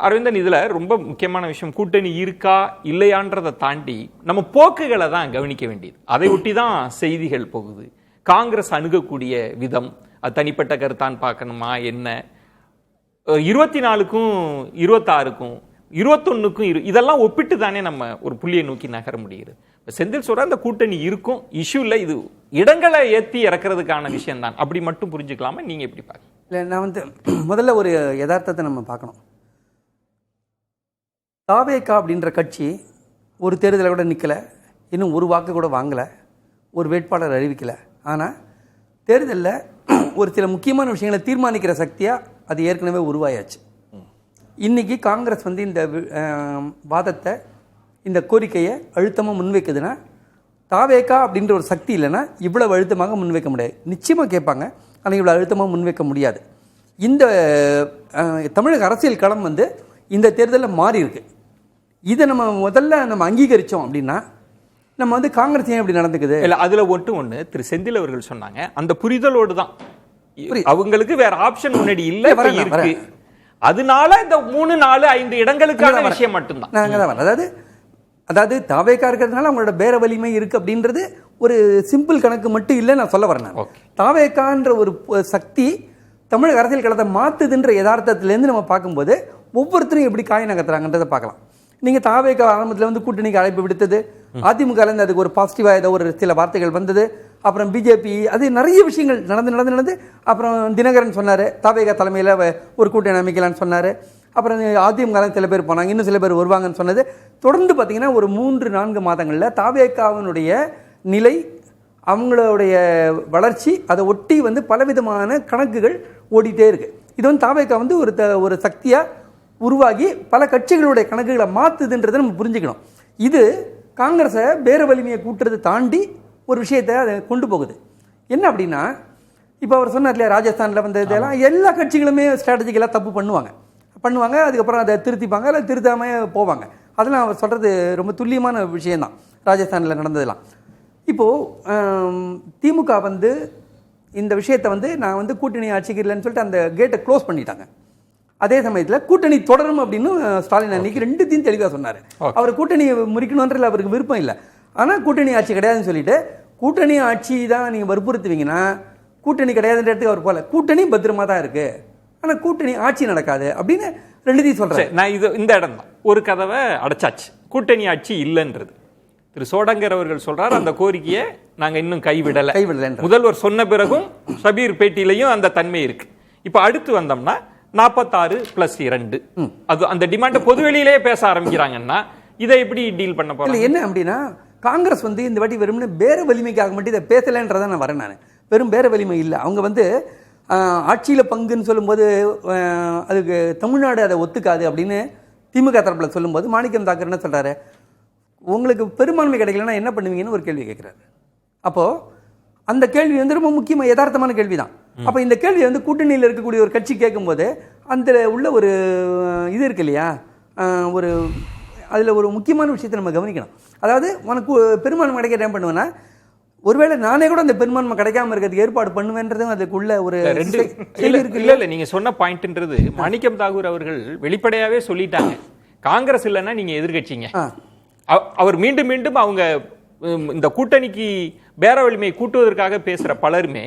அரவிந்தன், இதுல ரொம்ப முக்கியமான விஷயம் கூட்டணி இருக்கா இல்லையான்றதை தாண்டி நம்ம போக்குகளை தான் கவனிக்க வேண்டியது. அதை ஒட்டி தான் செய்திகள் போகுது. காங்கிரஸ் அணுகக்கூடிய விதம், அது தனிப்பட்ட கருத்தான் பார்க்கணுமா என்ன, 24க்கும் 26க்கும் 21க்கும் இதெல்லாம் ஒப்பிட்டு தானே நம்ம ஒரு புள்ளியை நோக்கி நகர முடியுது. செந்தில் சொல்ற அந்த கூட்டணி இருக்கும், இஷ்யூ இல்லை, இது இடங்களை ஏற்றி இறக்குறதுக்கான விஷயம் தான், அப்படி மட்டும் புரிஞ்சுக்கலாமா? நீங்க எப்படி பாருங்க? இல்லை, நான் முதல்ல ஒரு யதார்த்தத்தை நம்ம பார்க்கணும். தாவேகா அப்படின்ற கட்சி ஒரு தேர்தலை கூட நிற்கலை, இன்னும் ஒரு வாக்கு கூட வாங்கலை, ஒரு வேட்பாளர் அறிவிக்கலை. ஆனால் தேர்தலில் ஒரு சில முக்கியமான விஷயங்களை தீர்மானிக்கிற சக்தியாக அது ஏற்கனவே உருவாயாச்சு. இன்றைக்கி காங்கிரஸ் இந்த வாதத்தை, இந்த கோரிக்கையை அழுத்தமாக முன்வைக்குதுன்னா, தாவேகா அப்படின்ற ஒரு சக்தி இல்லைன்னா இவ்வளவு அழுத்தமாக முன்வைக்க முடியாது. நிச்சயமாக கேட்பாங்க, ஆனால் இவ்வளோ அழுத்தமாக முன்வைக்க முடியாது. இந்த தமிழக அரசியல் களம் இந்த தேர்தலில் மாறி இருக்கு. இதை நம்ம அங்கீகரித்தோம் அப்படின்னா நம்ம காங்கிரஸ் ஏன் இப்படி நடந்துக்குது இல்லை, அதில் ஒன்று திரு செந்தில் அவர்கள் சொன்னாங்க, அந்த புரிதலோடு தான் அவங்களுக்கு வேற ஆப்ஷன் முன்னாடி இல்லை இருக்கு, அதனால இந்த 3, 4, 5 இடங்களுக்கான விஷயம் மட்டும்தான். நாங்கள் தான் அதாவது தாவேக்கா இருக்கிறதுனால அவங்களோட பேர வலிமை இருக்கு அப்படின்றது ஒரு சிம்பிள் கணக்கு மட்டும் இல்லை. நான் சொல்ல வரேன், தாவேக்கான்ற ஒரு சக்தி தமிழக அரசியல் களத்தை மாத்துதுன்ற யதார்த்தத்திலேருந்து நம்ம பார்க்கும்போது ஒவ்வொருத்தரும் எப்படி காய் நகர்த்துறாங்கன்றதை பார்க்கலாம். நீங்கள் தாவேக்கா ஆரம்பத்தில் கூட்டணிக்கு அழைப்பு விடுத்தது, அதிமுகலேருந்து அதுக்கு ஒரு பாசிட்டிவாக ஏதோ ஒரு சில வார்த்தைகள் வந்தது, அப்புறம் பிஜேபி, அது நிறைய விஷயங்கள் நடந்து அப்புறம் தினகரன் சொன்னார் தாவேகா தலைமையில் ஒரு கூட்டணி அமைக்கலான்னு சொன்னார். அப்புறம் அதிமுக சில பேர் போனாங்க, இன்னும் சில பேர் வருவாங்கன்னு சொன்னது. தொடர்ந்து பார்த்தீங்கன்னா ஒரு 3-4 மாதங்களில் தாவேகாவினுடைய நிலை, அவங்களுடைய வளர்ச்சி, அதை ஒட்டி பலவிதமான கணக்குகள் ஓடிட்டே இருக்கு. இது தாவேகா ஒரு சக்தியாக உருவாகி பல கட்சிகளுடைய கணக்குகளை மாற்றுதுன்றதை நம்ம புரிஞ்சுக்கணும். இது காங்கிரஸை பேர வலிமையை கூட்டுறதை தாண்டி ஒரு விஷயத்தை அதை கொண்டு போகுது. என்ன அப்படின்னா, இப்போ அவர் சொன்னார் இல்லையா, ராஜஸ்தானில் இதெல்லாம் எல்லா கட்சிகளுமே ஸ்ட்ராட்டஜிக்கெல்லாம் தப்பு பண்ணுவாங்க, அதுக்கப்புறம் அதை திருத்திப்பாங்க, இல்லை திருத்தாமல் போவாங்க. அதெல்லாம் அவர் சொல்கிறது ரொம்ப துல்லியமான விஷயந்தான். ராஜஸ்தானில் நடந்ததெல்லாம் இப்போது திமுக இந்த விஷயத்தை நான் கூட்டணி ஆட்சிக்கு இல்லைன்னு சொல்லிட்டு அந்த கேட்டை க்ளோஸ் பண்ணிட்டாங்க. அதே சமயத்தில் கூட்டணி தொடரும் அப்படின்னு ஸ்டாலின் அன்னைக்கு 2த்தையும் தெளிவாக சொன்னார். அவர் கூட்டணி முறிக்கணுன்றதுல அவருக்கு விருப்பம் இல்லை, ஆனால் கூட்டணி ஆட்சி கிடையாதுன்னு சொல்லிட்டு, கூட்டணி ஆட்சி தான் நீங்கள் வற்புறுத்துவீங்கன்னா கூட்டணி கிடையாதுன்ற இடத்துக்கு அவர் போல, கூட்டணி பத்திரமா தான் இருக்கு, ஆனால் கூட்டணி ஆட்சி நடக்காது அப்படின்னு 2த்தையும் சொல்கிறேன். நான் இந்த இடம் தான் ஒரு கதவை அடைச்சாச்சு, கூட்டணி ஆட்சி இல்லைன்றது திரு சோடங்கர் அவர்கள் சொல்றாரு. அந்த கோரிக்கையை நாங்கள் இன்னும் கைவிடலை. முதல்வர் சொன்ன பிறகும் ஷபீர் பேட்டியிலையும் அந்த தன்மை இருக்கு. இப்போ அடுத்து வந்தோம்னா 46+2 அது அந்த டிமாண்ட் பொதுவெளியிலேயே பேச ஆரம்பிக்கிறாங்கன்னா இதை எப்படி டீல் பண்ண போறோம்? என்ன அப்படின்னா, காங்கிரஸ் இந்த வாட்டி வெறும் பேர வலிமைக்காக மட்டும் இதை பேசலைன்றதை நான் வரேன். நான் வெறும் பேர வலிமை இல்லை, அவங்க ஆட்சியில் பங்குன்னு சொல்லும்போது அதுக்கு தமிழ்நாடு அதை ஒத்துக்காது அப்படின்னு திமுக தரப்பில் சொல்லும்போது மாணிக்கம் தாக்கர் என்ன சொல்றாரு, உங்களுக்கு பெரும்பான்மை கிடைக்கலன்னா என்ன பண்ணுவீங்கன்னு ஒரு கேள்வி கேட்குறாரு. அப்போது அந்த கேள்வி ரொம்ப முக்கியமாக யதார்த்தமான கேள்வி தான். அப்போ இந்த கேள்வி கூட்டணியில் இருக்கக்கூடிய ஒரு கட்சி கேட்கும்போது அந்த உள்ள ஒரு இது இருக்கு இல்லையா, ஒரு அதில் ஒரு முக்கியமான விஷயத்தை நம்ம கவனிக்கணும். அதாவது உனக்கு பெரும்பான்மை கிடைக்க என்ன பண்ணுவேன்னா, ஒருவேளை நானே கூட அந்த பெரும்பான்மை கிடைக்காம இருக்கிறதுக்கு ஏற்பாடு பண்ணுவேன்றதும் அதுக்குள்ள ஒரு இருக்கு. இல்ல நீங்க சொன்ன பாயிண்ட்ன்றது மாணிக்கம் தாகூர் அவர்கள் வெளிப்படையாவே சொல்லிட்டாங்க, காங்கிரஸ் இல்லைன்னா நீங்க எதிர்கட்சிங்க. அவர் மீண்டும் மீண்டும் அவங்க இந்த கூட்டணிக்கு பேர வலிமையை கூட்டுவதற்காக பேசுற பலருமே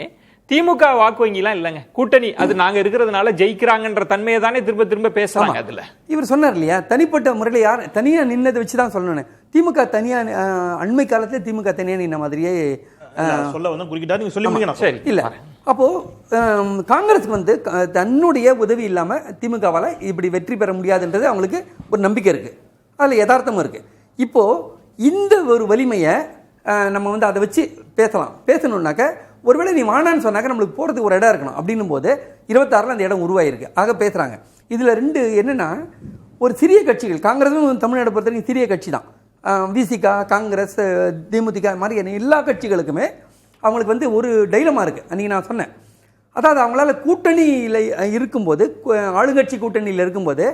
திமுக வாக்கு வங்கிலாம் இல்லைங்க, கூட்டணி அது நாங்க இருக்கிறதுனால ஜெயிக்கிறாங்கன்ற தன்மையை தானே திரும்ப திரும்ப பேசுறாங்க. அதுல இவர் சொன்னார் இல்லையா, தனிப்பட்ட முறையில் யார் தனியா நின்னதை வச்சுதான் சொல்லணும். திமுக தனியா அண்மை காலத்துல திமுக தனியா நின்ன மாதிரியே சரி இல்ல. அப்போ காங்கிரஸ்க்கு தன்னுடைய உதவி இல்லாம திமுகவால இப்படி வெற்றி பெற முடியாதுன்றது அவங்களுக்கு ஒரு நம்பிக்கை இருக்கு, அதுல யதார்த்தமும் இருக்கு. இப்போ இந்த ஒரு வலிமையை நம்ம அதை வச்சு பேசணும்னாக்க, ஒருவேளை நீ வானான்னு சொன்னாக்க நம்மளுக்கு போகிறதுக்கு ஒரு இடம் இருக்கணும். அப்படின்னும் போது 26 அந்த இடம் உருவாயிருக்கு. ஆக பேசுகிறாங்க. இதில் 2 என்னென்னா, ஒரு சிறிய கட்சிகள், காங்கிரஸும் தமிழ்நாடு பொறுத்த வரைக்கும் சிறிய கட்சி தான். விசிகா, காங்கிரஸ், தேமுதிக மாதிரி எல்லா கட்சிகளுக்குமே அவங்களுக்கு ஒரு டைலமா இருக்குது. அன்றைக்கி நான் சொன்னேன், அதாவது அவங்களால கூட்டணியில் இருக்கும்போது, ஆளுங்கட்சி கூட்டணியில் இருக்கும்போது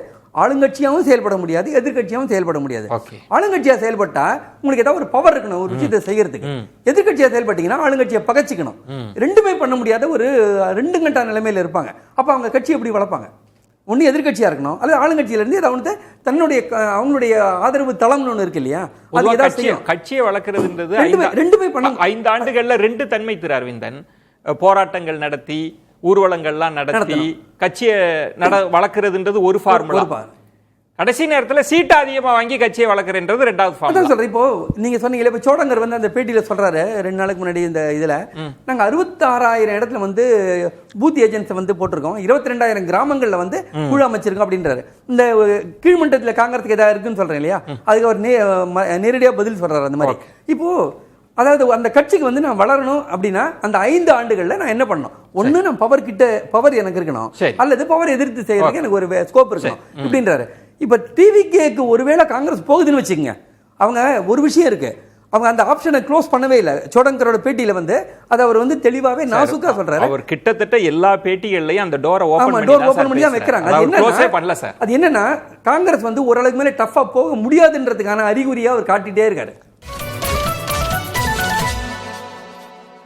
ஆளுங்கட்சியாகவும் செயல்பட முடியாது, எதிர்கட்சியாகவும் செயல்பட முடியாது. ஆளுங்கட்சியாக செயல்பட்டா உங்களுக்கு ஏதாவது ஒரு பவர் இருக்கணும் ஒரு விஷயத்தை செய்யறதுக்கு. எதிர்கட்சியாக செயல்பட்டீங்கன்னா ஆளுங்கட்சியை பகச்சிக்கணும். ரெண்டுமே பண்ண முடியாத ஒரு 2 கட்ட நிலைமையில இருப்பாங்க. அப்போ அவங்க கட்சி எப்படி வளர்ப்பாங்க? ஒன்று எதிர்க்கட்சியா இருக்கணும் அல்லது ஆளுங்கட்சியில இருந்து ஏதாவது தன்னுடைய அவங்களுடைய ஆதரவு தளம்னு ஒன்று இருக்கு இல்லையா, அது ஏதாவது செய்யும். கட்சியை வளர்க்கறதுன்றது ரெண்டுமே பண்ணணும். 5 ஆண்டுகள்ல 2 தன்மை திரு அரவிந்தன். போராட்டங்கள் நடத்தி, ஊர்வலங்கள்லாம் நடத்தி கட்சியை வளர்க்கறதுன்றது ஒரு ஃபார்முலா. கடைசி நேரத்துல சீட்டு அதிகமா வாங்கி கட்சியை வளர்க்கறதுன்றது 2வது ஃபார்முலா. சொல்றேன். இப்போ நீங்க சொன்னீங்களே, இப்போ சோடங்கர் வந்து அந்த பேட்டியில சொல்றாரு 2 நாளுக்கு முன்னாடி இந்த இதுல, நாங்க 66,000 இடத்துல வந்து பூத் ஏஜென்ட்ஸ் வந்து போட்டிருக்கோம், 22,000 கிராமங்கள்ல வந்து குழு அமைச்சிருக்கோம் அப்படின்றாரு. இந்த கீழ்மண்டலத்துல காங்கிரஸுக்கு ஏதாவது இருக்குன்னு சொல்றேன் இல்லையா, அதுக்கு அவர் நேரடியா பதில் சொல்றாரு அந்த மாதிரி. இப்போ அதாவது அந்த கட்சிக்கு வந்து நான் வளரணும் அப்படின்னா அந்த 5 ஆண்டுகள்ல நான் என்ன பண்ணணும்? ஒண்ணு நான் பவர் எனக்கு இருக்கணும், அல்லது பவர் எதிர்த்து செய்யறதுக்கு எனக்கு ஒரு ஸ்கோப் இருக்கணும் அப்படின்றாரு. இப்ப டிவிகேக்கு ஒருவேளை காங்கிரஸ் போகுதுன்னு வச்சுக்கோங்க, அவங்க ஒரு விஷயம் இருக்கு, அவங்க அந்த ஆப்ஷனை க்ளோஸ் பண்ணவே இல்லை. சோடங்கரோட பேட்டியில வந்து அதை அவர் வந்து தெளிவாவே நாசுக்கா சொல்றாரு. அவர் கிட்டத்தட்ட எல்லா பேட்டிகள்லயும் அந்த டோரை ஓபன் பண்ணி தான் வைக்கிறாங்க. அது என்னன்னா காங்கிரஸ் வந்து ஓரளவுக்கு மேல டஃபா போக முடியாதுன்றதுக்கான அறிகுறியா அவர் காட்டிட்டே இருக்காரு.